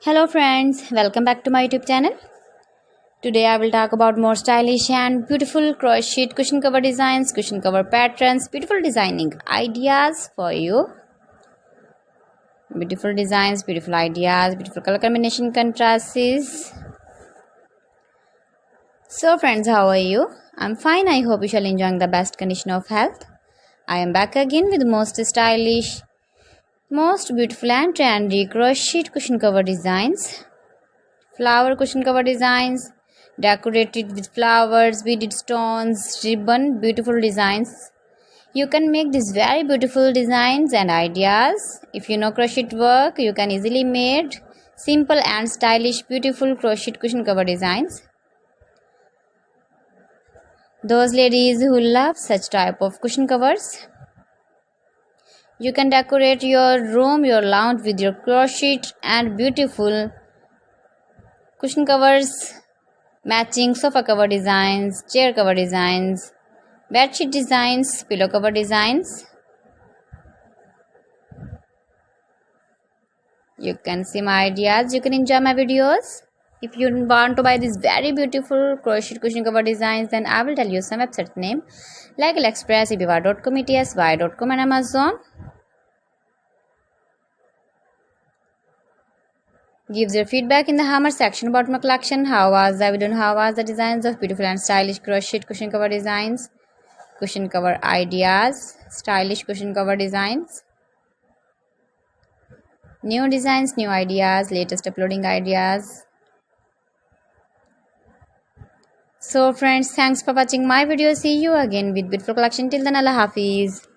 Hello friends, welcome back to my YouTube channel. Today I will talk about more stylish and beautiful crochet cushion cover designs, cushion cover patterns, beautiful designing ideas for you. Beautiful designs, beautiful ideas, beautiful color combination contrasts. So friends, how are you? I'm fine. I hope you shall enjoy the best condition of health. I am back again with most stylish, most beautiful and trendy crochet cushion cover designs. Flower cushion cover designs, decorated with flowers, beaded stones, ribbon, beautiful designs. You can make these very beautiful designs and ideas. If you know crochet work, you can easily make simple and stylish beautiful crochet cushion cover designs. Those ladies who love such type of cushion covers, you can decorate your room, your lounge with your crochet and beautiful cushion covers, matching sofa cover designs, chair cover designs, bedsheet designs, pillow cover designs. You can see my ideas, you can enjoy my videos. If you want to buy these very beautiful crochet cushion cover designs, then I will tell you some website name like AliExpress, eBay.com, etsy.com and Amazon. Gives your feedback in the hammer section about my collection. How was the video and how was the designs of beautiful and stylish crochet cushion cover designs, cushion cover ideas, stylish cushion cover designs, new designs, new ideas, latest uploading ideas. So friends, thanks for watching my video. See you again with beautiful collection. Till then, Allah Hafiz.